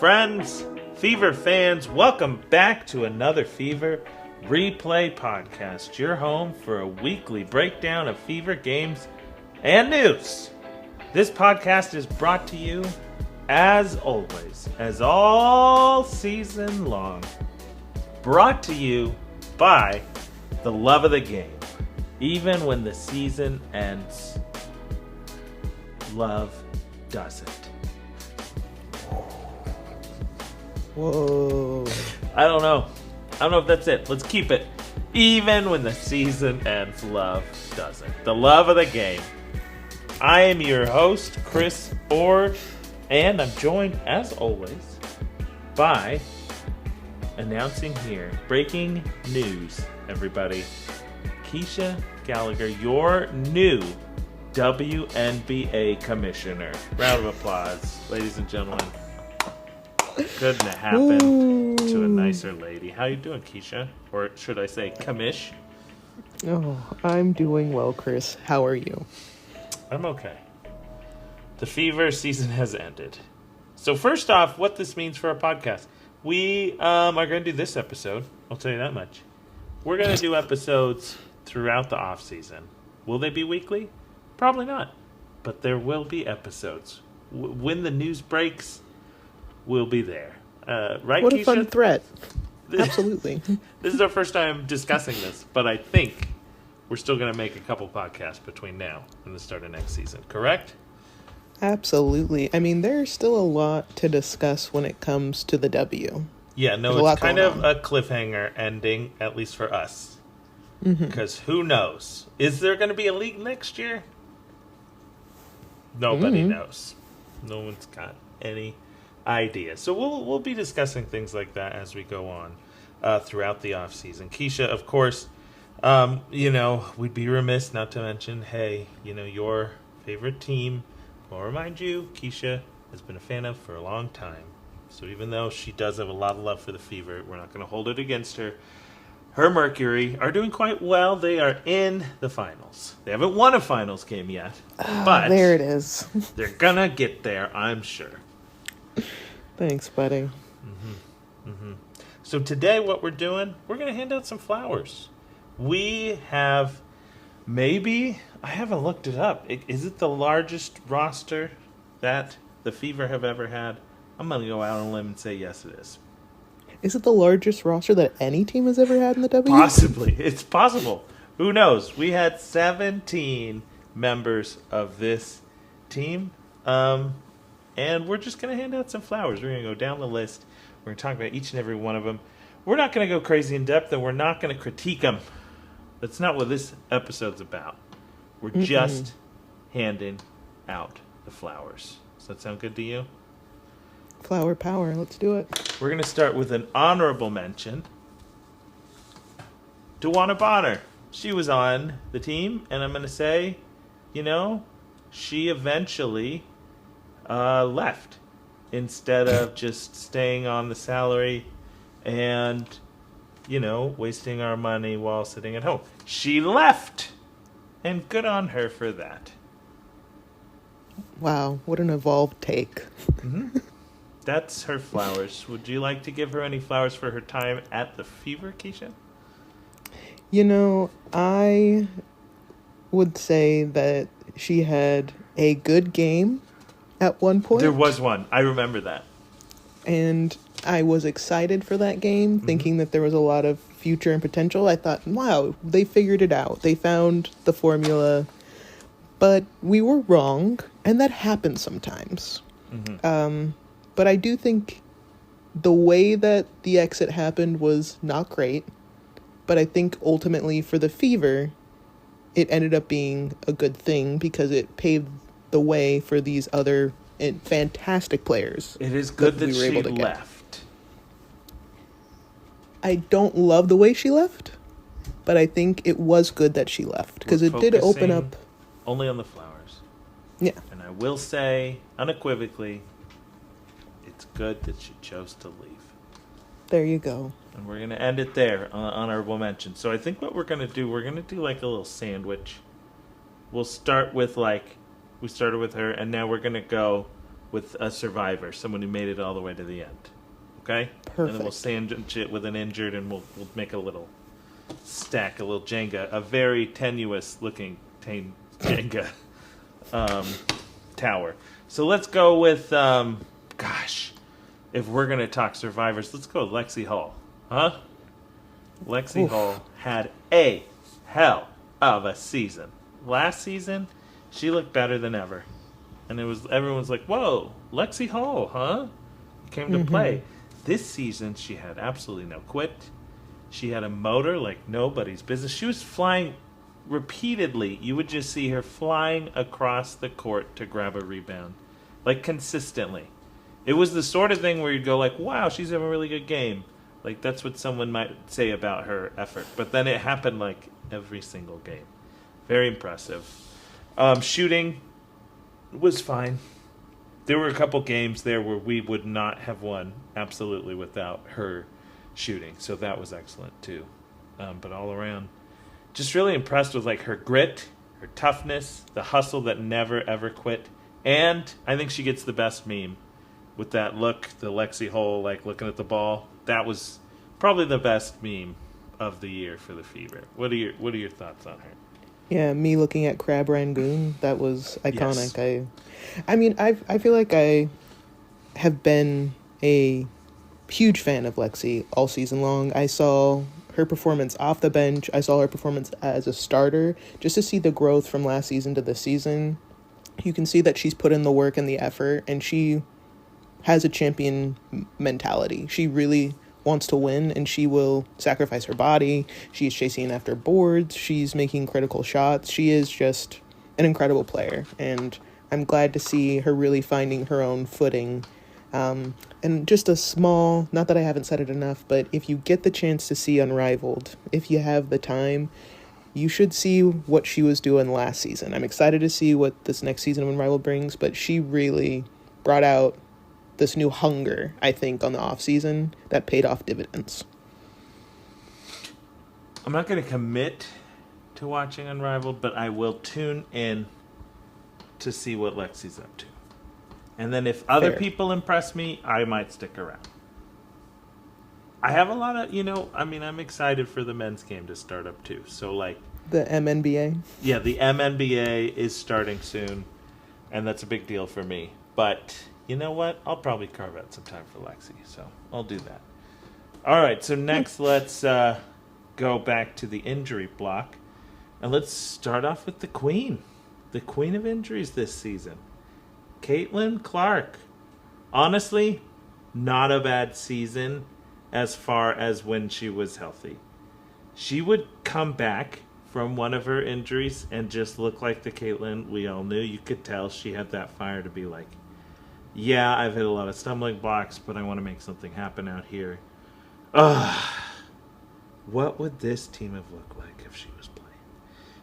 Friends, Fever fans, welcome back to another Fever Replay podcast, your home for a weekly breakdown of Fever games and news. This podcast is brought to you, as always, as all season long, brought to you by the love of the game. Even when the season ends, love doesn't. Whoa. I don't know if that's it. Let's keep it. Even when the season ends, love doesn't. The love of the game. I am your host, Chris Ford, and I'm joined, as always, by announcing here, breaking news, everybody. Keisha Gallagher, your new WNBA commissioner. Round of applause, ladies and gentlemen. Couldn't have happened to a nicer lady. How you doing, Keisha? Or should I say, commish? Oh, I'm doing well, Chris. How are you? I'm okay. The Fever season has ended. So first off, what this means for our podcast. We are going to do this episode. I'll tell you that much. We're going to do episodes throughout the off season. Will they be weekly? Probably not. But there will be episodes. When the news breaks, we'll be there. Right, what Keisha? A fun threat. Absolutely. This is our first time discussing this, but I think we're still going to make a couple podcasts between now and the start of next season. Correct? Absolutely. I mean, there's still a lot to discuss when it comes to the W. Yeah, no, it's kind of a cliffhanger ending, at least for us. Because who knows? Is there going to be a league next year? Nobody knows. No one's got any idea. So we'll be discussing things like that as we go on throughout the off season. Keisha, of course, we'd be remiss not to mention, hey, your favorite team. I'll remind you, Keisha has been a fan of for a long time. So even though she does have a lot of love for the Fever, we're not going to hold it against her. Her Mercury are doing quite well. They are in the finals. They haven't won a finals game yet, but there it is. They're going to get there, I'm sure. Thanks, buddy. So today what we're doing, we're going to hand out some flowers. We have I haven't looked it up. Is it the largest roster that the Fever have ever had? I'm going to go out on a limb and say yes, it is. Is it the largest roster that any team has ever had in the W? Possibly. It's possible. Who knows? We had 17 members of this team. And we're just going to hand out some flowers. We're going to go down the list. We're going to talk about each and every one of them. We're not going to go crazy in depth, and we're not going to critique them. That's not what this episode's about. We're just handing out the flowers. Does that sound good to you? Flower power. Let's do it. We're going to start with an honorable mention. DeWanna Bonner. She was on the team, and I'm going to say, she eventually left instead of just staying on the salary and, wasting our money while sitting at home. She left, and good on her for that. Wow, what an evolved take. That's her flowers. Would you like to give her any flowers for her time at the Fever, Keisha? I would say that she had a good game at one point. There was one. I remember that. And I was excited for that game, thinking that there was a lot of future and potential. I thought, wow, they figured it out. They found the formula. But we were wrong, and that happens sometimes. But I do think the way that the exit happened was not great. But I think ultimately for the Fever, it ended up being a good thing because it paved the way for these other fantastic players. It is good that she left. I don't love the way she left, but I think it was good that she left because it did open up. Only on the flowers. Yeah. And I will say, unequivocally, it's good that she chose to leave. There you go. And we're going to end it there on honorable mention. So I think what we're going to do like a little sandwich. We'll start with we started with her, and now we're going to go with a survivor, someone who made it all the way to the end. Okay? Perfect. And then we'll sandwich it with an injured, and we'll make a little stack, a little Jenga, a very tenuous looking Jenga tower. So let's go with, if we're going to talk survivors, let's go with Lexi Hall. Huh? Lexi Hall had a hell of a season. Last season, she looked better than ever. And everyone's like, whoa, Lexi Hall, huh? Came to play. This season, she had absolutely no quit. She had a motor like nobody's business. She was flying repeatedly. You would just see her flying across the court to grab a rebound. Like, consistently. It was the sort of thing where you'd go like, wow, she's having a really good game. Like, that's what someone might say about her effort. But then it happened, like, every single game. Very impressive. Shooting was fine. There were a couple games there where we would not have won, absolutely, without her shooting. So that was excellent, too. But all around, just really impressed with, like, her grit, her toughness, the hustle that never, ever quit. And I think she gets the best meme with that look, the Lexi Hole, like, looking at the ball. That was probably the best meme of the year for the Fever. What are your thoughts on her? Yeah, me looking at Crab Rangoon, that was iconic. Yes. I feel like I have been a huge fan of Lexi all season long. I saw her performance off the bench. I saw her performance as a starter. Just to see the growth from last season to this season, you can see that she's put in the work and the effort, and she has a champion mentality. She really wants to win, and she will sacrifice her body. She's chasing after boards. She's making critical shots. She is just an incredible player, and I'm glad to see her really finding her own footing. And just a small, not that I haven't said it enough, but if you get the chance to see Unrivaled, if you have the time, you should see what she was doing last season. I'm excited to see what this next season of Unrivaled brings, but she really brought out this new hunger, I think, on the off season that paid off dividends. I'm not going to commit to watching Unrivaled, but I will tune in to see what Lexi's up to. And then if other people impress me, I might stick around. I have a lot of, I'm excited for the men's game to start up too. So, like, the MNBA? Yeah, the MNBA is starting soon, and that's a big deal for me. But you know what? I'll probably carve out some time for Lexi, so I'll do that. All right, so next let's go back to the injury block, and let's start off with the queen of injuries this season, Caitlin Clark. Honestly, not a bad season as far as when she was healthy. She would come back from one of her injuries and just look like the Caitlin we all knew. You could tell she had that fire to be like, yeah, I've hit a lot of stumbling blocks, but I want to make something happen out here. What would this team have looked like if she was playing?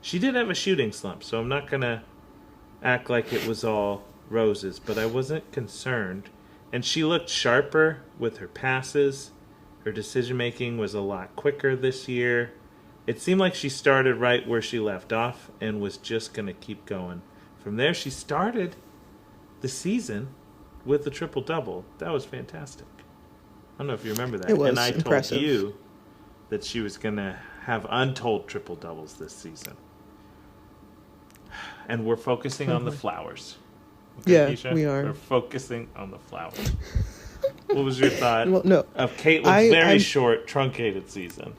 She did have a shooting slump, so I'm not going to act like it was all roses, but I wasn't concerned. And she looked sharper with her passes. Her decision-making was a lot quicker this year. It seemed like she started right where she left off and was just going to keep going. From there, she started the season with a triple-double. That was fantastic. I don't know if you remember that. It was and I impressive. told you that she was going to have untold triple-doubles this season. And we're focusing on the flowers. Okay, Yeah, Keisha? we are. We're focusing on the flowers. What was your thought of Caitlin's short, truncated season?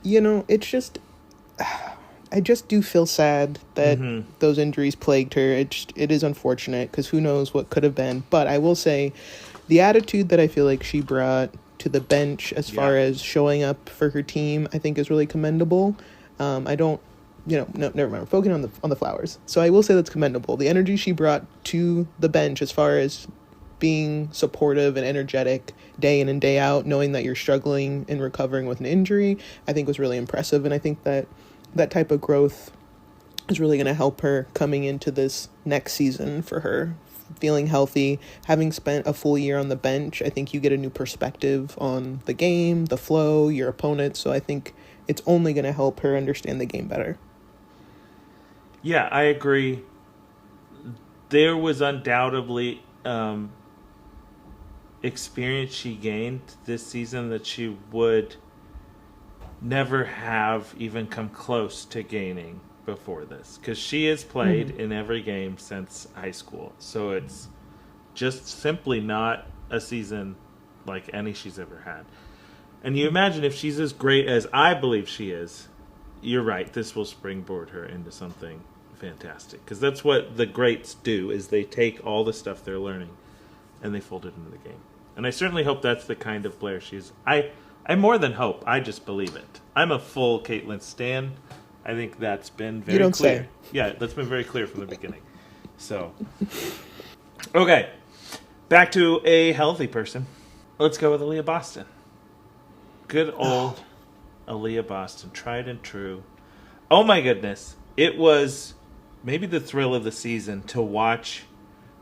It's just, I just do feel sad that those injuries plagued her. It is unfortunate because who knows what could have been. But I will say the attitude that I feel like she brought to the bench as far as showing up for her team, I think is really commendable. I don't, no, never mind. We're focusing on the flowers. So I will say that's commendable. The energy she brought to the bench as far as being supportive and energetic day in and day out, knowing that you're struggling and recovering with an injury, I think was really impressive. And I think that type of growth is really going to help her coming into this next season for her. Feeling healthy, having spent a full year on the bench, I think you get a new perspective on the game, the flow, your opponents. So I think it's only going to help her understand the game better. Yeah, I agree. There was undoubtedly experience she gained this season that she would never have even come close to gaining before this, because she has played in every game since high school. So it's just simply not a season like any she's ever had. And you imagine if she's as great as I believe she is, you're right, this will springboard her into something fantastic. Because that's what the greats do, is they take all the stuff they're learning and they fold it into the game. And I certainly hope that's the kind of player she is. I more than hope, I just believe it. I'm a full Caitlyn stan. I think that's been very clear. Say. Yeah, that's been very clear from the beginning. So, okay. Back to a healthy person. Let's go with Aaliyah Boston. Good old Aaliyah Boston, tried and true. Oh my goodness. It was maybe the thrill of the season to watch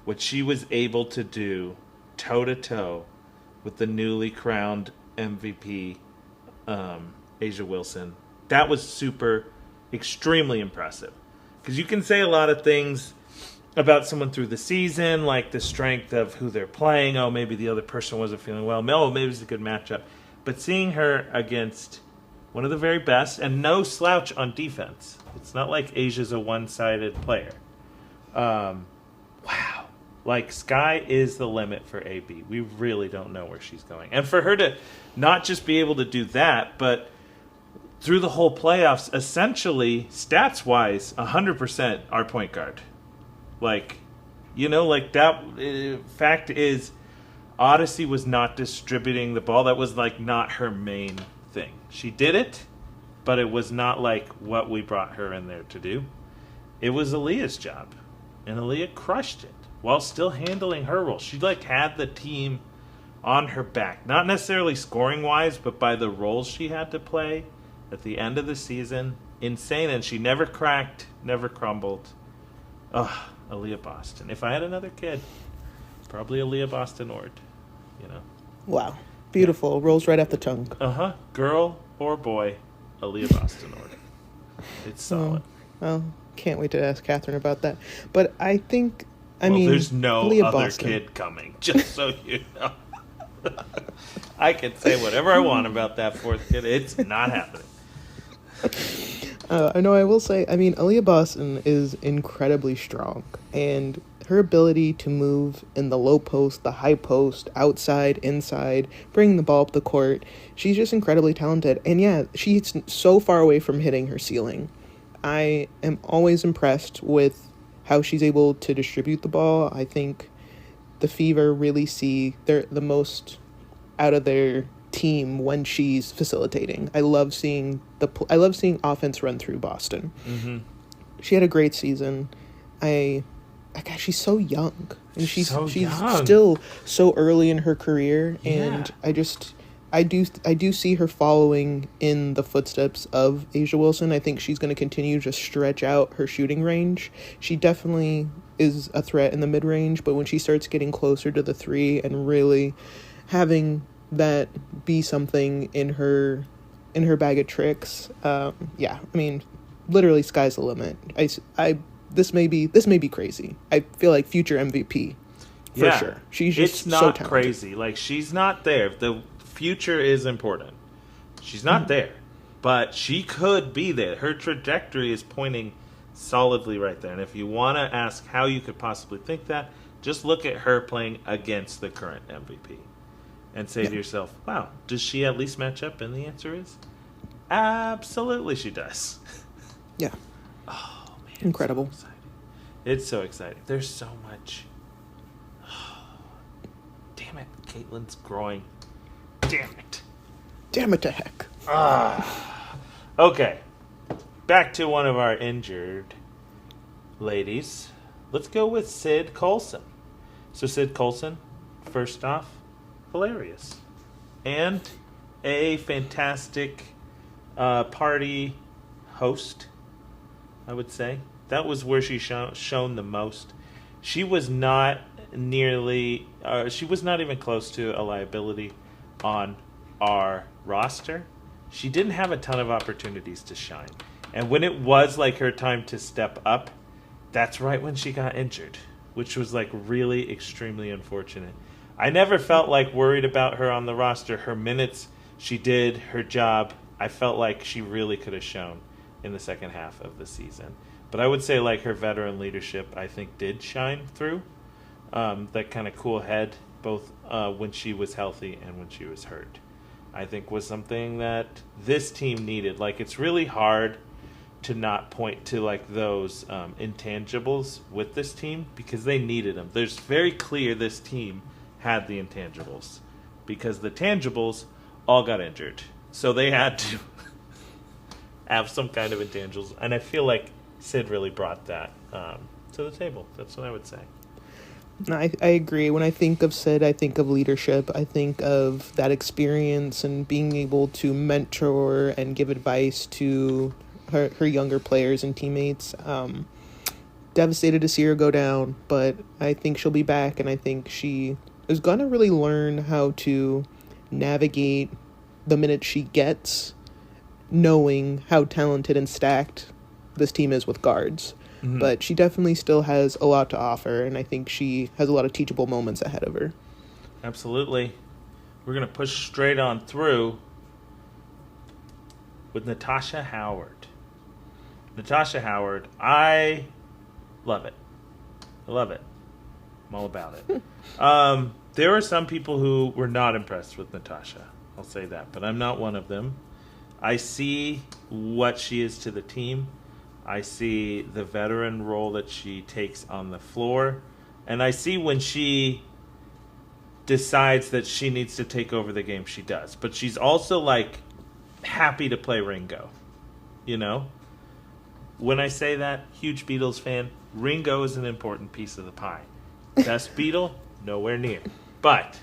what she was able to do toe-to-toe with the newly crowned MVP, Asia Wilson. That was extremely impressive. Because you can say a lot of things about someone through the season, like the strength of who they're playing. Oh, maybe the other person wasn't feeling well. No, maybe it's a good matchup. But seeing her against one of the very best, and no slouch on defense. It's not like Asia's a one-sided player. Wow. Like, sky is the limit for AB. We really don't know where she's going. And for her to not just be able to do that, but through the whole playoffs, essentially, stats-wise, 100% our point guard. Like, that fact is, Odyssey was not distributing the ball. That was, not her main thing. She did it, but it was not, what we brought her in there to do. It was Aaliyah's job, and Aaliyah crushed it while still handling her role. She, had the team on her back. Not necessarily scoring-wise, but by the roles she had to play at the end of the season. Insane, and she never cracked, never crumbled. Ugh, Aaliyah Boston. If I had another kid, probably Aaliyah Boston Ord, Wow. Beautiful. Yeah. Rolls right off the tongue. Uh-huh. Girl or boy, Aaliyah Boston Ord. It's solid. Well, can't wait to ask Catherine about that. But I think, mean, there's no Aaliyah other Boston. Kid coming, just so you know. I can say whatever I want about that fourth kid. It's not happening. I know I will say, Aaliyah Boston is incredibly strong, and her ability to move in the low post, the high post, outside, inside, bringing the ball up the court, she's just incredibly talented. And yeah, she's so far away from hitting her ceiling. I am always impressed with how she's able to distribute the ball. I think the Fever really see the most out of their team when she's facilitating. I love seeing offense run through Boston. Mm-hmm. She had a great season. Gosh, she's so young, and she's young. Still so early in her career, Yeah. and I do see her following in the footsteps of Asia Wilson. I think she's going to continue to stretch out her shooting range. She definitely is a threat in the mid range, but when she starts getting closer to the three and really having that be something in her bag of tricks, literally sky's the limit. This may be crazy. I feel like future MVP for sure. She's just it's not so talented. crazy. She's not there. The future is important. She's not there, but she could be there. Her trajectory is pointing solidly right there. And if you want to ask how you could possibly think that, just look at her playing against the current MVP and say to yourself, wow, does she at least match up? And the answer is absolutely she does. Yeah. Oh, man. Incredible. It's so exciting. There's so much. Damn it. Caitlin's growing. Damn it. Damn it to heck. Okay. Back to one of our injured ladies. Let's go with Sid Colson. So Sid Colson, first off, hilarious. And a fantastic party host, I would say. That was where she shown the most. She was not she was not even close to a liability on our roster. She didn't have a ton of opportunities to shine. And when it was her time to step up, that's right when she got injured, which was really extremely unfortunate. I never felt like worried about her on the roster. Her minutes, she did her job. I felt like she really could have shown in the second half of the season. But I would say like her veteran leadership, I think, did shine through. That kind of cool head, both when she was healthy and when she was hurt, I think was something that this team needed. Like, it's really hard to not point to like those intangibles with this team because they needed them. There's very clear this team had the intangibles because the tangibles all got injured. So they had to have some kind of intangibles. And I feel like Sid really brought that to the table. That's what I would say. No, I agree. When I think of Sid, I think of leadership. I think of that experience and being able to mentor and give advice to her younger players and teammates. Devastated to see her go down, but I think she'll be back, and I think she is going to really learn how to navigate the minutes she gets, knowing how talented and stacked this team is with guards. Mm-hmm. But she definitely still has a lot to offer, and I think she has a lot of teachable moments ahead of her. Absolutely. We're going to push straight on through with Natasha Howard. Natasha Howard, I love it. I love it. I'm all about it. There are some people who were not impressed with Natasha. I'll say that, but I'm not one of them. I see what she is to the team. I see the veteran role that she takes on the floor. And I see when she decides that she needs to take over the game, she does. But she's also, like, happy to play Ringo. You know? When I say that, huge Beatles fan, Ringo is an important piece of the pie. Best Beatle? Nowhere near. But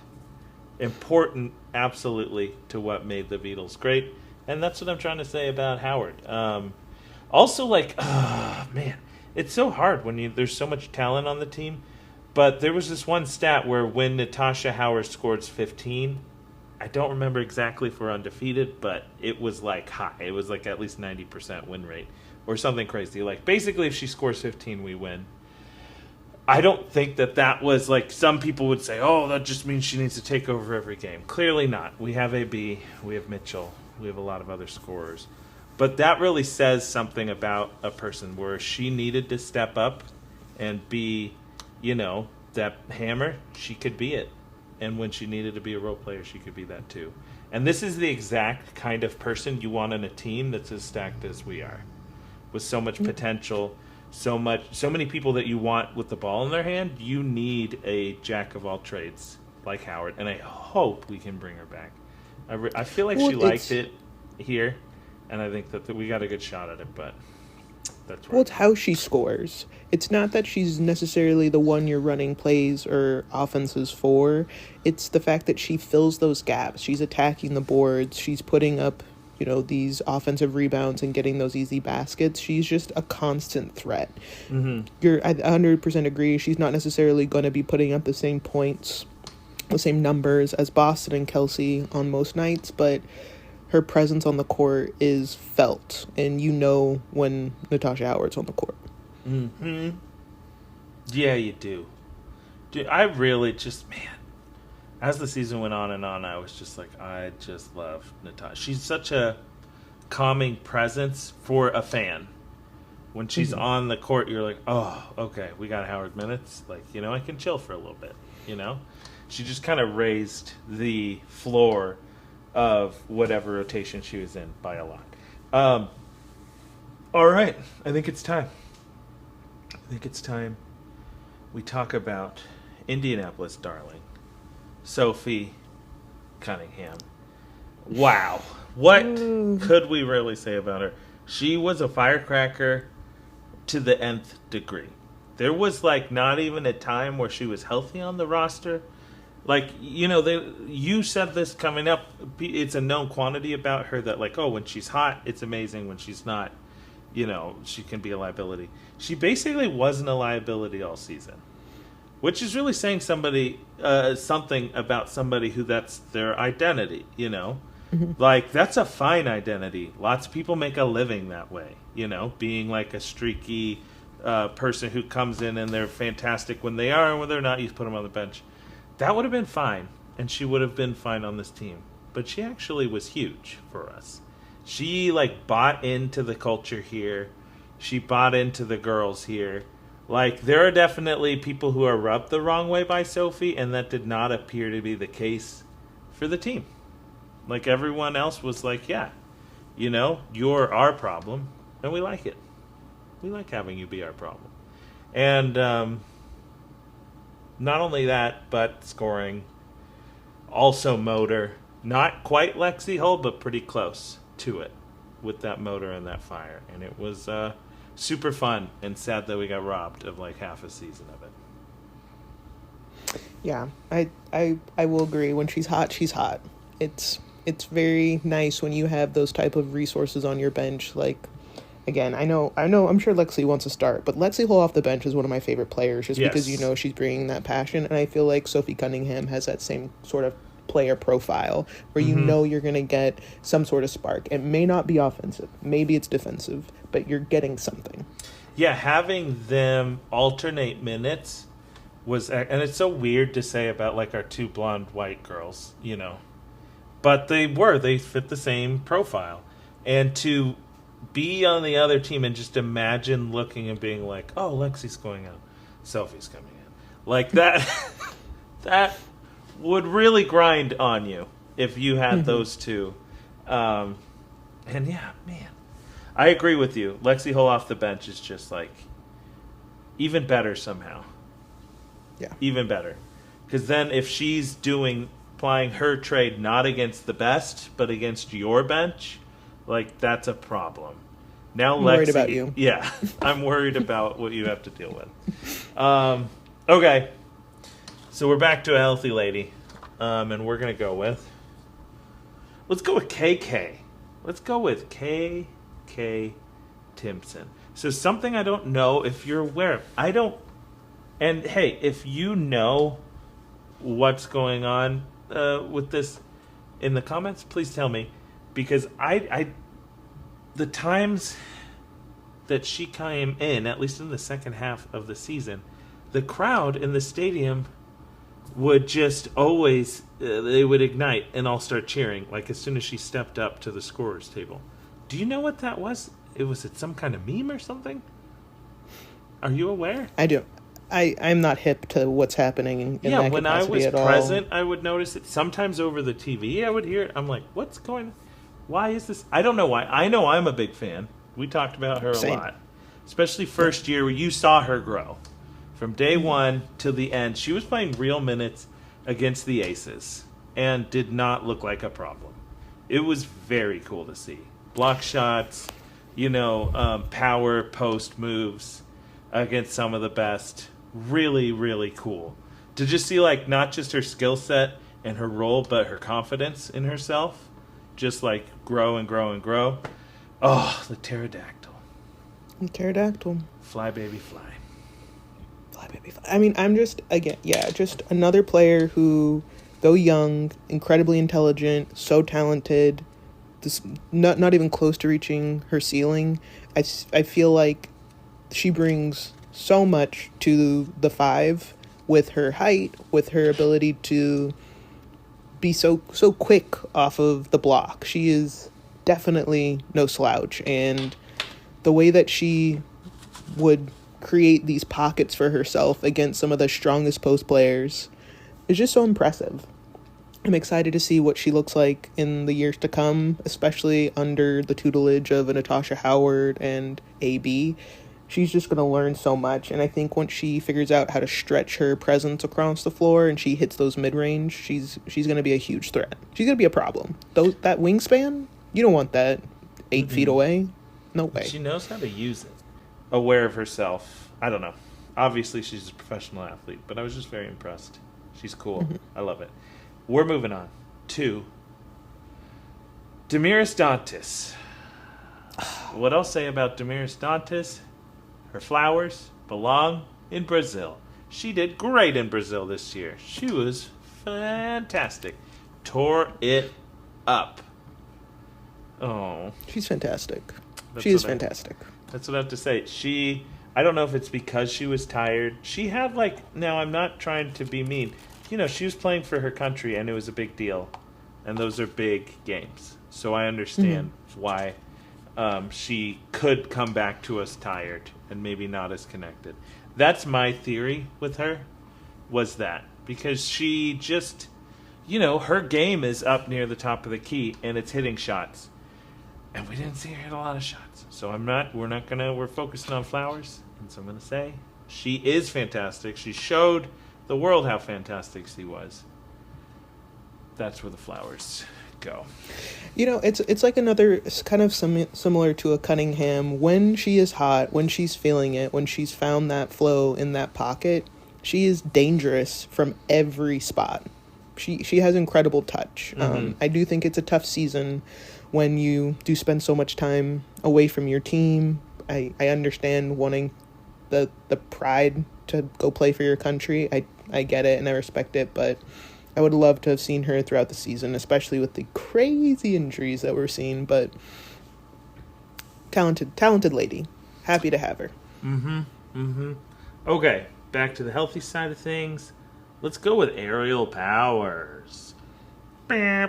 important, absolutely, to what made the Beatles great. And that's what I'm trying to say about Howard. Also, like, man, it's so hard when there's so much talent on the team. But there was this one stat where when Natasha Howard scores 15, I don't remember exactly if we're undefeated, but it was like high. It was like at least 90% win rate or something crazy. Like, basically, if she scores 15, we win. I don't think that was like some people would say, oh, that just means she needs to take over every game. Clearly not. We have AB, we have Mitchell, we have a lot of other scorers. But that really says something about a person where she needed to step up and be, you know, that hammer. She could be it. And when she needed to be a role player, she could be that too. And this is the exact kind of person you want on a team that's as stacked as we are, with so much potential, so many people that you want with the ball in their hand. You need a jack of all trades like Howard, and I hope we can bring her back. I feel like she liked it here. And I think that we got a good shot at it, but that's right. Well, it's how she scores. It's not that she's necessarily the one you're running plays or offenses for. It's the fact that she fills those gaps. She's attacking the boards. She's putting up, you know, these offensive rebounds and getting those easy baskets. She's just a constant threat. Mm-hmm. I 100% agree. She's not necessarily going to be putting up the same points, the same numbers as Boston and Kelsey on most nights, but her presence on the court is felt, and you know when Natasha Howard's on the court. Mm-hmm. Yeah, you do. Dude, I really just, man, as the season went on and on, I was just like, I just love Natasha. She's such a calming presence for a fan. When she's on the court, you're like, oh, okay, we got Howard minutes. Like, you know, I can chill for a little bit, you know? She just kind of raised the floor of whatever rotation she was in by a lot. All right. I think it's time. We talk about Indianapolis darling, Sophie Cunningham. Wow. What could we really say about her? She was a firecracker to the nth degree. There was like not even a time where she was healthy on the roster. Like, you know, you said this coming up. It's a known quantity about her that, like, oh, when she's hot, it's amazing. When she's not, you know, she can be a liability. She basically wasn't a liability all season, which is really saying something about somebody who that's their identity, you know? Mm-hmm. Like, that's a fine identity. Lots of people make a living that way, you know, being like a streaky person who comes in and they're fantastic when they are, and when they're not, you put them on the bench. that would have been fine, and she would have been fine on this team. But she actually was huge for us. She like bought into the culture here. She bought into the girls here. Like, there are definitely people who are rubbed the wrong way by Sophie, and that did not appear to be the case for the team. Like, everyone else was like, yeah, you're our problem, and we like it. We like having you be our problem. And not only that, but scoring, also motor. Not quite Lexi Hull, but pretty close to it with that motor and that fire. And it was super fun, and sad that we got robbed of like half a season of it. Yeah, I will agree. When she's hot, she's hot. It's very nice when you have those type of resources on your bench. Like, again, I'm sure Lexi wants to start, but Lexi Hull off the bench is one of my favorite players just because she's bringing that passion, and I feel like Sophie Cunningham has that same sort of player profile where you're going to get some sort of spark. It may not be offensive, maybe it's defensive, but you're getting something. Yeah, having them alternate minutes was, and it's so weird to say about like our two blonde white girls, but they fit the same profile. And to be on the other team and just imagine looking and being like, oh, Lexi's going out, Sophie's coming in. Like that, that would really grind on you if you had those two. And yeah, man, I agree with you. Lexi Hull off the bench is just like even better somehow. Yeah. Even better. Because then if she's applying her trade not against the best, but against your bench, like that's a problem. Now I'm Lexi, worried about you. Yeah, I'm worried about what you have to deal with. Okay. So we're back to a healthy lady, and we're going to go with... Let's go with KK. Let's go with KK Timpson. So something I don't know if you're aware of. I don't... And hey, if you know what's going on with this in the comments, please tell me. Because the times that she came in, at least in the second half of the season, the crowd in the stadium would just always, they would ignite and all start cheering, like as soon as she stepped up to the scorer's table. Do you know what that was? Was it some kind of meme or something? Are you aware? I do. I'm not hip to what's happening in that when I was at all. present, I would notice it. Sometimes over the TV, I would hear it. I'm like, what's going on? Why is this? I don't know why. I know I'm a big fan. We talked about her Same. a lot. Especially first year where you saw her grow. From day one to the end, she was playing real minutes against the Aces and did not look like a problem. It was very cool to see. Block shots, power post moves against some of the best. Really, really cool. To just see, like, not just her skill set and her role, but her confidence in herself. Just, like, grow and grow and grow. Oh, the pterodactyl. Pterodactyl. Fly, baby, fly. Fly, baby, fly. I mean, I'm just another player who, though young, incredibly intelligent, so talented, not even close to reaching her ceiling. I feel like she brings so much to the five with her height, with her ability to be so quick off of the block. She is definitely no slouch, and the way that she would create these pockets for herself against some of the strongest post players is just so impressive. I'm excited to see what she looks like in the years to come, especially under the tutelage of Natasha Howard and AB. She's just going to learn so much, and I think once she figures out how to stretch her presence across the floor and she hits those mid-range, she's going to be a huge threat. She's going to be a problem. That wingspan, you don't want that 8 feet away. No way. She knows how to use it. Aware of herself. I don't know. Obviously, she's a professional athlete, but I was just very impressed. She's cool. I love it. We're moving on to Damiris Dantas. What I'll say about Damiris Dantas, her flowers belong in Brazil. She did great in Brazil this year. She was fantastic. Tore it up. Oh. She's fantastic. She is fantastic. That's what I have to say. I don't know if it's because she was tired. She had now I'm not trying to be mean. she was playing for her country, and it was a big deal, and those are big games. So I understand why she could come back to us tired and maybe not as connected. That's my theory with her, was that. Because she just, her game is up near the top of the key, and it's hitting shots. And we didn't see her hit a lot of shots. So we're focusing on Flowers. And so I'm going to say, she is fantastic. She showed the world how fantastic she was. That's where the flowers go. It's like it's kind of similar to a Cunningham. When she is hot, when she's feeling it, when she's found that flow in that pocket, she is dangerous from every spot. She has incredible touch. I do think it's a tough season when you do spend so much time away from your team. I understand wanting the pride to go play for your country. I get it and I respect it, but I would love to have seen her throughout the season, especially with the crazy injuries that we're seeing, but talented lady. Happy to have her. Okay, back to the healthy side of things. Let's go with Aerial Powers. I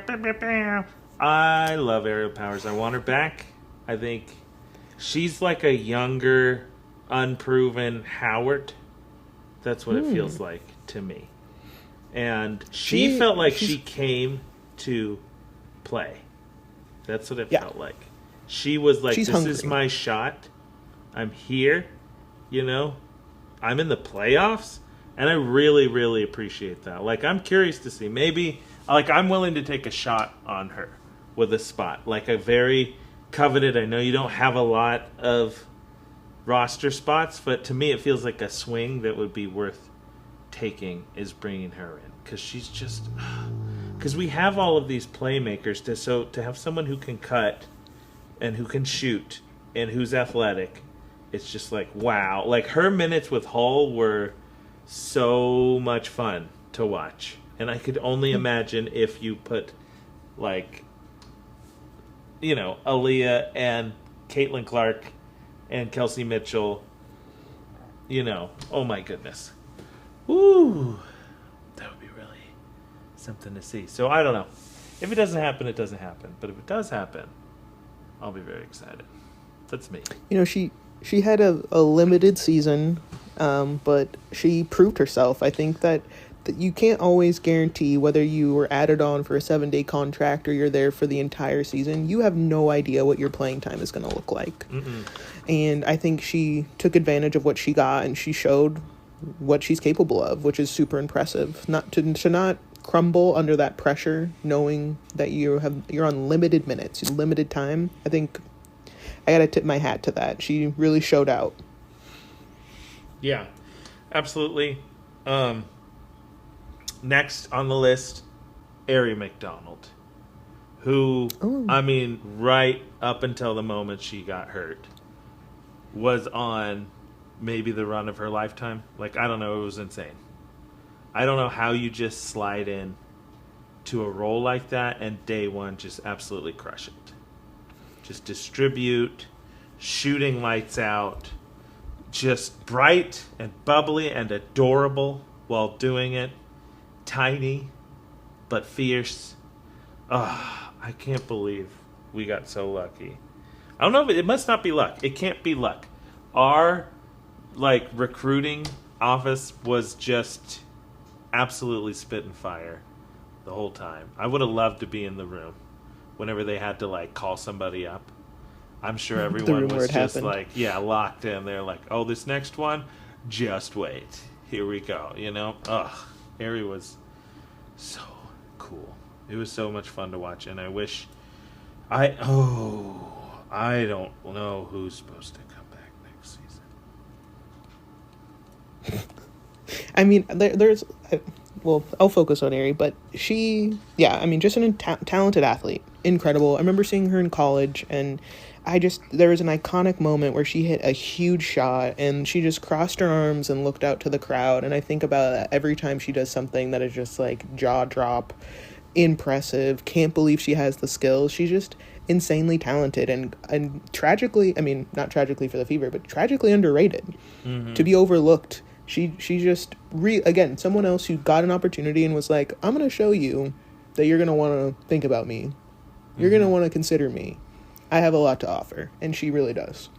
love Aerial Powers. I want her back. I think she's like a younger, unproven Howard. That's what it feels like to me. And she felt like she came to play. That's what it felt like. She was like, this hungry. Is my shot. I'm here. I'm in the playoffs. And I really, really appreciate that. Like, I'm curious to see. Maybe, I'm willing to take a shot on her with a spot. Like, a very coveted, I know you don't have a lot of roster spots, but to me it feels like a swing that would be worth taking is bringing her in. Because she's just... Because we have all of these playmakers, to have someone who can cut and who can shoot and who's athletic, it's just like, wow. Like, her minutes with Hull were so much fun to watch. And I could only imagine if you put, Aaliyah and Caitlin Clark and Kelsey Mitchell, oh my goodness. Woo! That would be really something to see. So I don't know. If it doesn't happen, it doesn't happen. But if it does happen, I'll be very excited. That's me. She had a limited season, but she proved herself. I think that you can't always guarantee whether you were added on for a 7-day contract or you're there for the entire season. You have no idea what your playing time is going to look like. And I think she took advantage of what she got, and she showed what she's capable of, which is super impressive. Not to not crumble under that pressure, knowing that you're on limited minutes, limited time. I think I gotta tip my hat to that. She really showed out. Yeah, absolutely. Next on the list, Aerie McDonald, who, right up until the moment she got hurt, was on maybe the run of her lifetime. I don't know, it was insane. I don't know how you just slide in to a role like that and day one just absolutely crush it. Just distribute, shooting lights out, just bright and bubbly and adorable while doing it. Tiny, but fierce. I can't believe we got so lucky. I don't know if it must not be luck. It can't be luck. Our recruiting office was just absolutely spitting fire the whole time. I would have loved to be in the room whenever they had to call somebody up. I'm sure everyone was just locked in. They're like, oh, this next one, just wait. Here we go. Aerie was so cool. It was so much fun to watch, and I wish I don't know who's supposed to come back next season. I mean, there's I'll focus on Aerie, but she, just an talented athlete, incredible. I remember seeing her in college, and there was an iconic moment where she hit a huge shot and she just crossed her arms and looked out to the crowd. And I think about that every time she does something that is just jaw drop, impressive, can't believe she has the skills. She's just insanely talented and tragically, not tragically for the Fever, but tragically underrated. To be overlooked She just again, someone else who got an opportunity and was like, I'm gonna show you that you're gonna want to think about me. You're gonna want to consider me. I have a lot to offer, and she really does.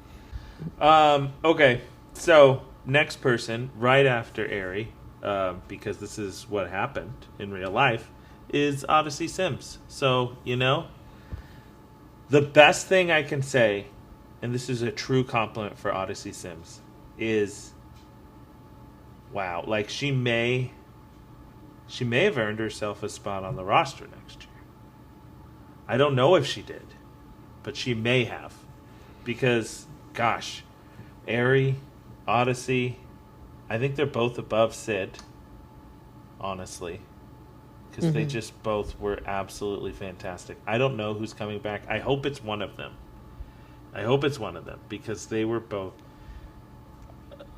Okay, so next person, right after Aerie, because this is what happened in real life, is Odyssey Sims. So, the best thing I can say, and this is a true compliment for Odyssey Sims, is wow, like she may have earned herself a spot on the roster next year. I don't know if she did, but she may have. Because, gosh, Aerie, Odyssey, I think they're both above Sid, honestly. Because they just both were absolutely fantastic. I don't know who's coming back. I hope it's one of them. Because they were both...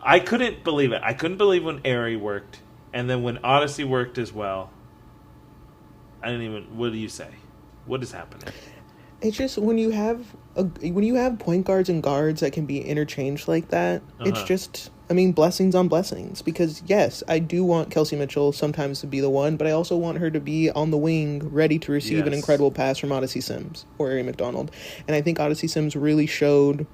I couldn't believe it. I couldn't believe when Aerie worked. And then when Odyssey worked as well. I didn't even... What do you say? What is happening? It's just when you have point guards and guards that can be interchanged like that, it's just, blessings on blessings. Because yes, I do want Kelsey Mitchell sometimes to be the one, but I also want her to be on the wing, ready to receive an incredible pass from Odyssey Sims or Aerie McDonald. And I think Odyssey Sims really showed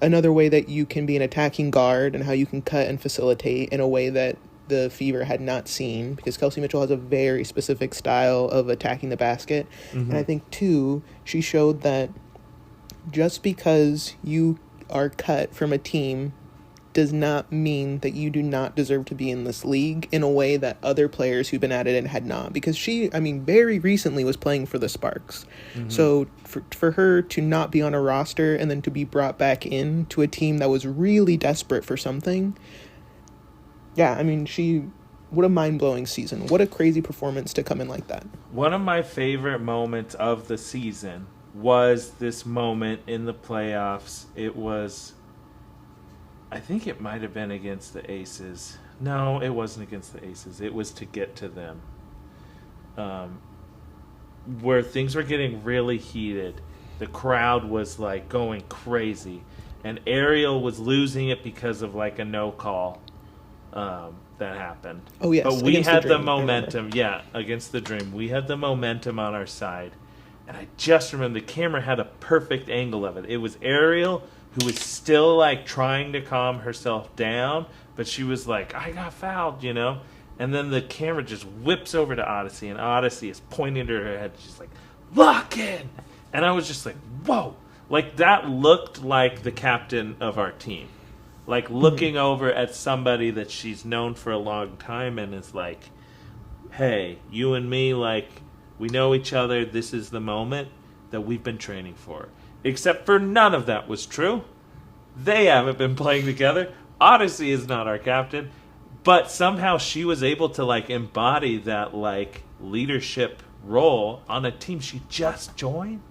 another way that you can be an attacking guard and how you can cut and facilitate in a way that the Fever had not seen, because Kelsey Mitchell has a very specific style of attacking the basket. And I think, too, she showed that just because you are cut from a team does not mean that you do not deserve to be in this league in a way that other players who've been at it and had not. Because she, very recently was playing for the Sparks. So for her to not be on a roster and then to be brought back in to a team that was really desperate for something... Yeah, what a mind-blowing season. What a crazy performance to come in like that. One of my favorite moments of the season was this moment in the playoffs. It was, I think it might have been against the Aces. No, it wasn't against the Aces. It was to get to them. Where things were getting really heated. The crowd was, going crazy. And Ariel was losing it because of, a no call. That happened. Oh, yes. But we had the momentum. Yeah, against the Dream. We had the momentum on our side. And I just remember the camera had a perfect angle of it. It was Ariel, who was still, trying to calm herself down. But she was like, I got fouled, And then the camera just whips over to Odyssey. And Odyssey is pointing to her head. She's like, lock in! And I was just like, whoa! That looked like the captain of our team. Looking over at somebody that she's known for a long time and is like, hey, you and me, we know each other. This is the moment that we've been training for. Except for none of that was true. They haven't been playing together. Odyssey is not our captain. But somehow she was able to, embody that, leadership role on a team she just joined.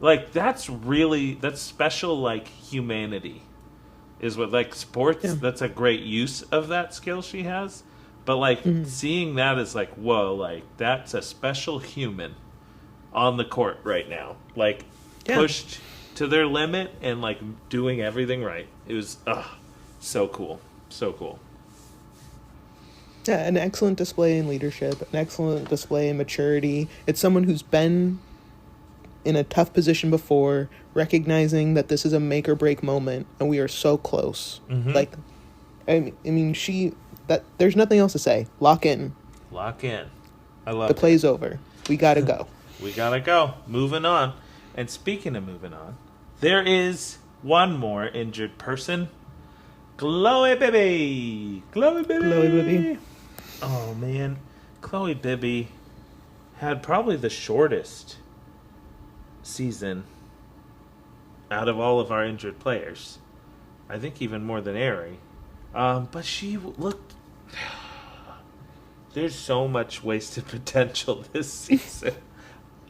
That's special, humanity. Is what sports. That's a great use of that skill she has, but seeing that is whoa, that's a special human on the court right now, pushed to their limit and doing everything right. It was so cool. Yeah, an excellent display in leadership, an excellent display in maturity. It's someone who's been in a tough position before, recognizing that this is a make or break moment and we are so close. There's nothing else to say. Lock in. I love the play's over. We gotta go. Moving on. And speaking of moving on, there is one more injured person. Chloe Bibby. Oh man, Chloe Bibby had probably the shortest season out of all of our injured players. I think even more than Aerie. But she looked... There's so much wasted potential this season.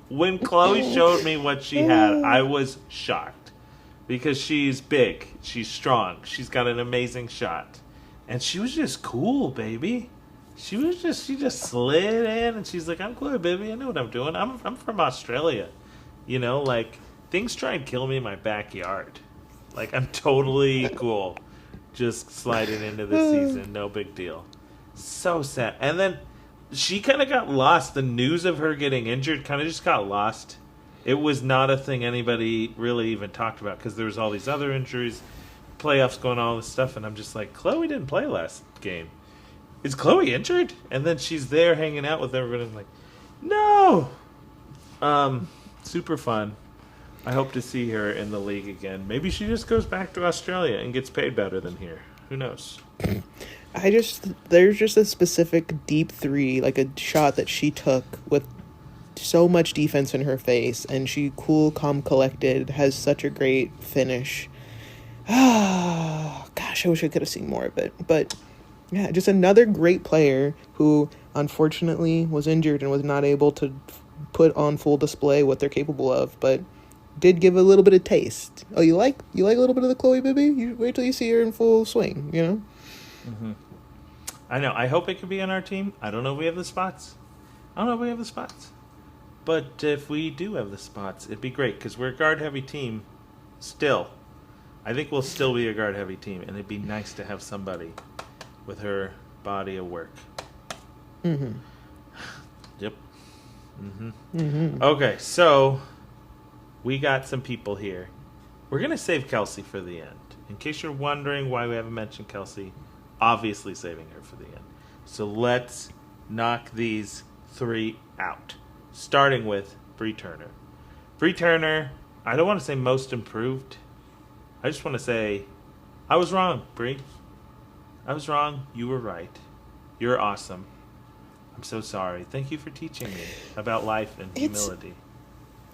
When Chloe showed me what she had, I was shocked. Because she's big, she's strong, she's got an amazing shot. And she was just cool, baby. She just slid in and she's like, I'm Chloe Bibby, I know what I'm doing. I'm from Australia. Things try and kill me in my backyard. I'm totally cool. just sliding into the season. No big deal. So sad. And then she kind of got lost. The news of her getting injured kind of just got lost. It was not a thing anybody really even talked about because there was all these other injuries, playoffs going on, all this stuff, and I'm just like, Chloe didn't play last game. Is Chloe injured? And then she's there hanging out with everybody. I'm like, no. Super fun. I hope to see her in the league again. Maybe she just goes back to Australia and gets paid better than here. Who knows? There's just a specific deep three, like a shot that she took with so much defense in her face, and she cool, calm, collected, has such a great finish. Gosh, I wish I could have seen more of it. But yeah, just another great player who unfortunately was injured and was not able to put on full display what they're capable of, but did give a little bit of taste. Oh, you like a little bit of the Chloe Bibby? You wait till you see her in full swing, you know? Mm-hmm. I know. I hope it could be on our team. I don't know if we have the spots. But if we do have the spots, it'd be great because we're a guard-heavy team still. I think we'll still be a guard-heavy team, and it'd be nice to have somebody with her body of work. Mm-hmm. Yep. Mm-hmm. Mm-hmm. Okay, so we got some people here. We're going to save Kelsey for the end. In case you're wondering why we haven't mentioned Kelsey, obviously saving her for the end. So let's knock these three out. Starting with Bree Turner. Bree Turner, I don't want to say most improved. I just want to say, I was wrong, Bree. I was wrong. You were right. You're awesome. I'm so sorry. Thank you for teaching me about life and humility.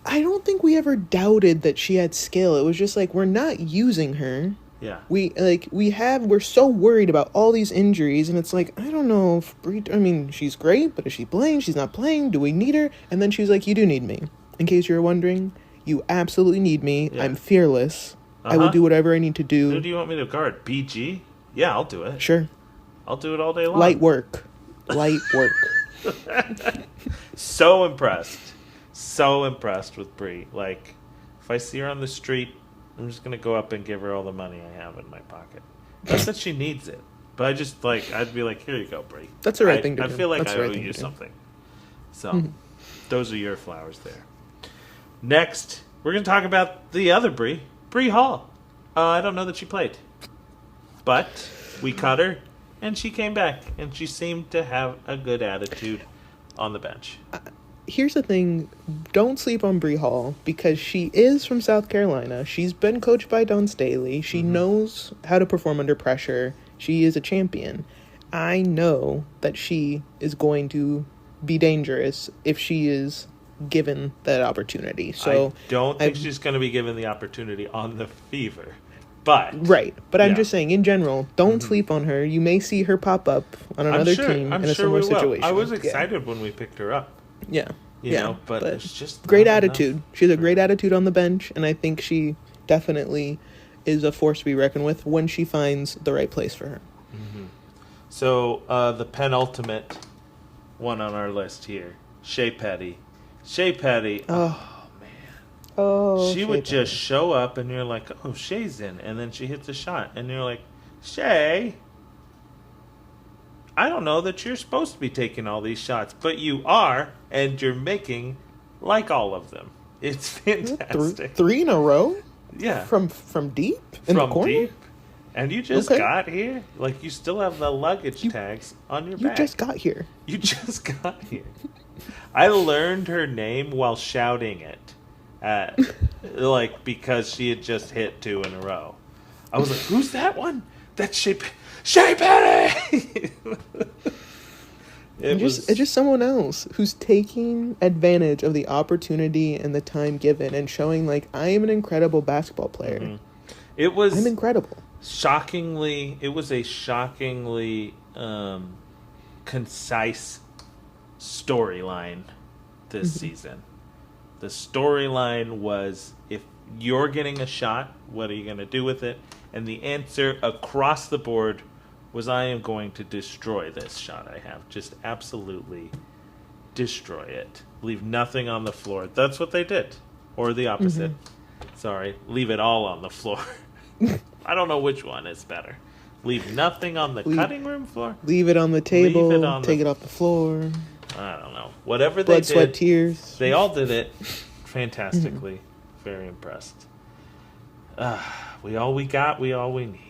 I don't think we ever doubted that she had skill. It was just like, we're not using her. Yeah. We're so worried about all these injuries, and it's like, I don't know if she's great, but is she playing? She's not playing. Do we need her? And then she's like, you do need me. In case you're wondering, you absolutely need me. Yeah. I'm fearless. I will do whatever I need to do. Who do you want me to guard? BG? Yeah, I'll do it. Sure. I'll do it all day long. Light work. So impressed with Bree. Like, if I see her on the street, I'm just going to go up and give her all the money I have in my pocket. Not that she needs it, but I just, I'd be like, here you go, Bree. That's the right thing to do. I feel like I owe you something. So, those are your flowers there. Next, we're going to talk about the other Bree, Bree Hall. I don't know that she played, but we caught her, and she came back, and she seemed to have a good attitude on the bench. Here's the thing, don't sleep on Bree Hall, because she is from South Carolina. She's been coached by Don Staley. She knows how to perform under pressure. She is a champion. I know that she is going to be dangerous if she is given that opportunity. So I don't think she's going to be given the opportunity on the Fever. But right. But I'm just saying, in general, don't sleep on her. You may see her pop up on another team in a similar situation. I was excited when we picked her up. Yeah. You know, but it's just great attitude. She has a great attitude on the bench, and I think she definitely is a force to be reckoned with when she finds the right place for her. Mm-hmm. So the penultimate one on our list here, Shea Petty. Oh man. Oh. She would just show up, and you're like, oh, Shea's in, and then she hits a shot, and you're like, Shea, I don't know that you're supposed to be taking all these shots, but you are, and you're making like all of them. It's fantastic. Three in a row? Yeah. From deep? In the corner? Deep. And you just got here? Like, you still have the luggage tags on your back. You just got here. I learned her name while shouting it. Because she had just hit 2 in a row. I was like, who's that one? That's Shea Petty! It's just someone else who's taking advantage of the opportunity and the time given and showing, like, I am an incredible basketball player. Mm-hmm. I'm incredible. It was a shockingly concise storyline this season. The storyline was, if you're getting a shot, what are you going to do with it? And the answer across the board was, I am going to destroy this shot I have. Just absolutely destroy it. Leave nothing on the floor. That's what they did. Or the opposite. Sorry. Leave it all on the floor. I don't know which one is better. Leave nothing on the cutting room floor. Leave it on the table. Take it off the floor. I don't know. Whatever they Blood, did. sweat, tears. They all did it fantastically. Very impressed. We all we got, we all we need.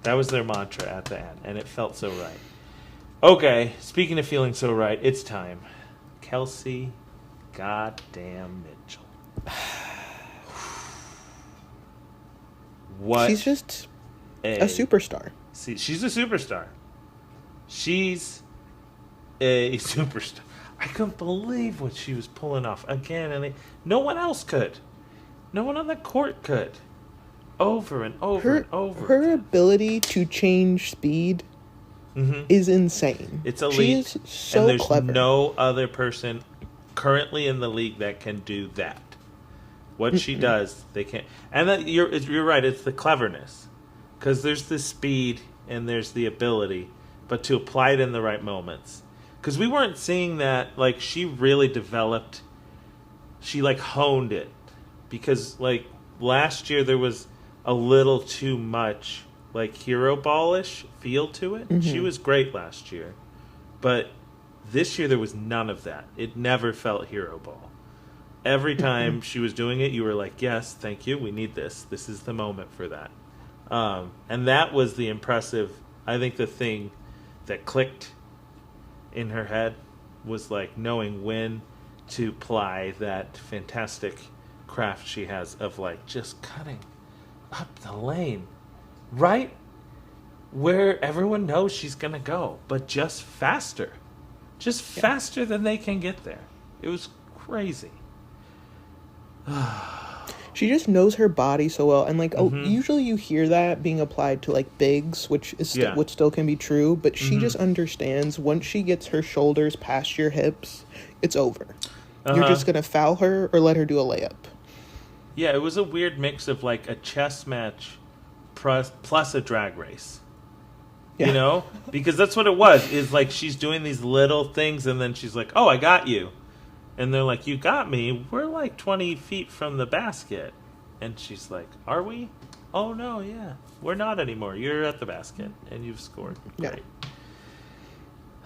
That was their mantra at the end, and it felt so right. Okay, speaking of feeling so right, it's time. Kelsey goddamn Mitchell. What? She's just a superstar. See, she's a superstar. She's a superstar. I couldn't believe what she was pulling off again, and no one else could. No one on the court could. Over and over and over. Her ability to change speed is insane. It's elite. She is so and there's clever. No other person currently in the league that can do that. What she does, they can't. And you're right. It's the cleverness, because there's the speed and there's the ability, but to apply it in the right moments. Because we weren't seeing that. Like, she really developed. She honed it, because last year there was a little too much hero ballish feel to it. She was great last year, but this year there was none of that. It never felt hero ball. Every time she was doing it, you were like, yes, thank you, we need this. This is the moment for that. And that was the impressive, I think the thing that clicked in her head was knowing when to apply that fantastic craft she has of just cutting up the lane right where everyone knows she's gonna go, but just faster faster than they can get there. It was crazy. She just knows her body so well, and usually you hear that being applied to bigs, which is which still can be true, but she just understands once she gets her shoulders past your hips, it's over. You're just gonna foul her or let her do a layup. Yeah, it was a weird mix of a chess match plus a drag race. Yeah. You know? Because that's what it was. Is she's doing these little things and then she's like, oh, I got you. And they're like, you got me? We're 20 feet from the basket. And she's like, are we? Oh, no, yeah. We're not anymore. You're at the basket and you've scored. Yeah. Great.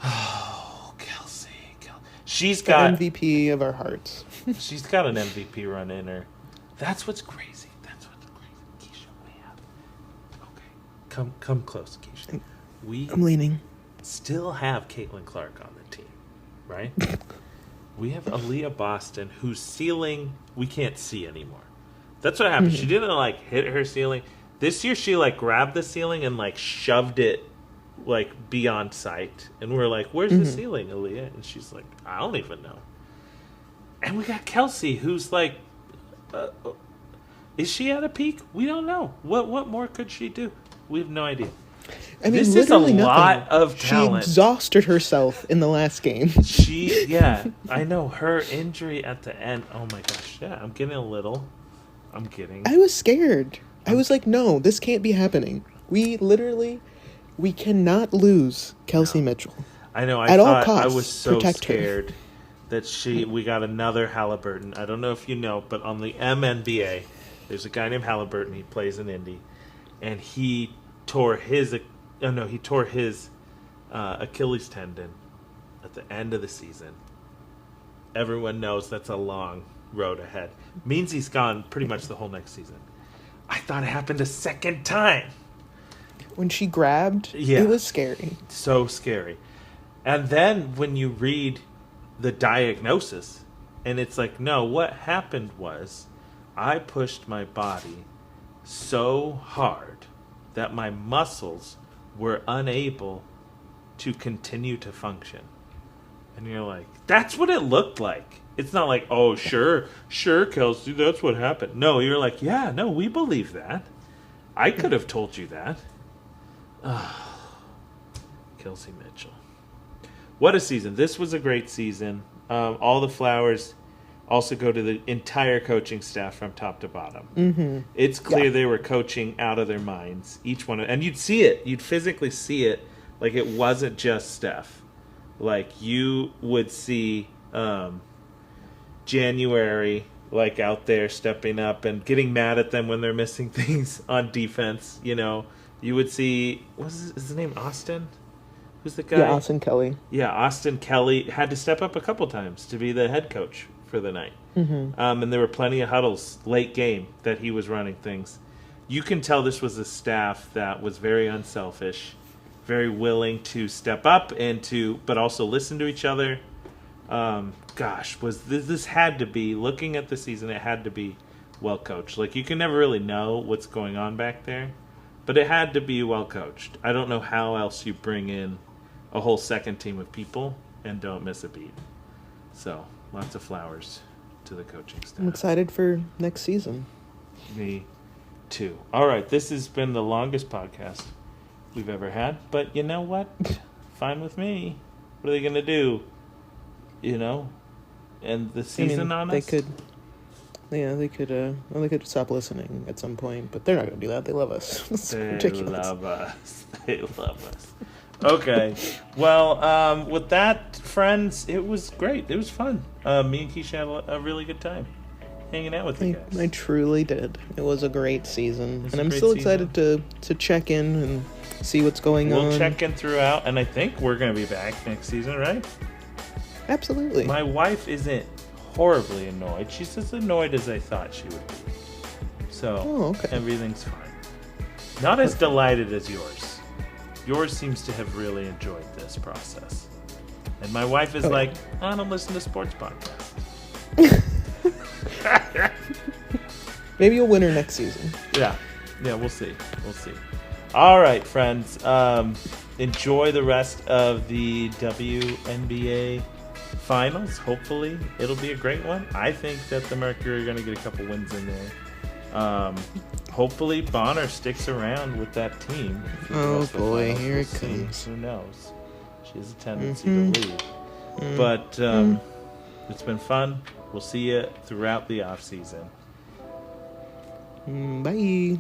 Oh, Kelsey. She's got the MVP of our hearts. She's got an MVP run in her. That's what's crazy. Keisha, we have. Okay, come close, Keisha. I'm leaning. Still have Caitlin Clark on the team, right? We have Aaliyah Boston, whose ceiling we can't see anymore. That's what happened. She didn't hit her ceiling. This year, she grabbed the ceiling and shoved it beyond sight, and we're like, "Where's the ceiling, Aaliyah?" And she's like, "I don't even know." And we got Kelsey, who's is she at a peak? We don't know. What more could she do? We have no idea. I mean, this is a lot nothing. of talent. She exhausted herself in the last game. I know. Her injury at the end, oh my gosh. Yeah, I'm getting. I was scared. I was like, no, this can't be happening. We cannot lose Kelsey Mitchell. I know. At all costs, I was so scared that we got another Halliburton. I don't know if you know, but on the MNBA, there's a guy named Halliburton. He plays in Indy, and he tore his Achilles tendon at the end of the season. Everyone knows that's a long road ahead. Means he's gone pretty much the whole next season. I thought it happened a second time. When she grabbed, it was scary. So scary. And then when you read the diagnosis, and it's no, what happened was I pushed my body so hard that my muscles were unable to continue to function. And you're like, that's what it looked like. It's not oh, sure, Kelsey, that's what happened. No, you're like, yeah, no, we believe that. I could have told you that. Kelsey Mitchell. What a season. This was a great season. All the flowers also go to the entire coaching staff from top to bottom. It's clear they were coaching out of their minds, each one. And you'd see it. You'd physically see it. It wasn't just Steph. You would see January out there stepping up and getting mad at them when they're missing things on defense, You would see, is his name Austin? Who's the guy? Yeah, Austin Kelly. Yeah, Austin Kelly had to step up a couple times to be the head coach for the night. Mm-hmm. And there were plenty of huddles late game that he was running things. You can tell this was a staff that was very unselfish, very willing to step up but also listen to each other. This had to be, looking at the season, it had to be well coached. Like, you can never really know what's going on back there, but it had to be well coached. I don't know how else you bring in a whole second team of people and don't miss a beat. So, lots of flowers to the coaching staff. I'm excited for next season. Me too. All right, this has been the longest podcast we've ever had, but you know what? Fine with me. What are they going to do? End the season on us? They could stop listening at some point, but they're not going to do that. They love us. It's ridiculous. Love us. They love us. Okay. Well, with that, friends, it was great. It was fun. Me and Keisha had a really good time hanging out with you guys. I truly did. It was a great season. And I'm still excited to check in and see what's going on. We'll check in throughout, and I think we're going to be back next season, right? Absolutely. My wife isn't horribly annoyed. She's as annoyed as I thought she would be. So, everything's fine. Not as delighted as yours. Yours seems to have really enjoyed this process. And my wife is like, I don't listen to sports podcasts. Maybe you'll win her next season. Yeah, we'll see. All right, friends. Enjoy the rest of the WNBA finals. Hopefully, it'll be a great one. I think that the Mercury are going to get a couple wins in there. Hopefully, Bonner sticks around with that team. Oh boy, here it comes. Who knows? She has a tendency to leave. But it's been fun. We'll see you throughout the off season. Bye.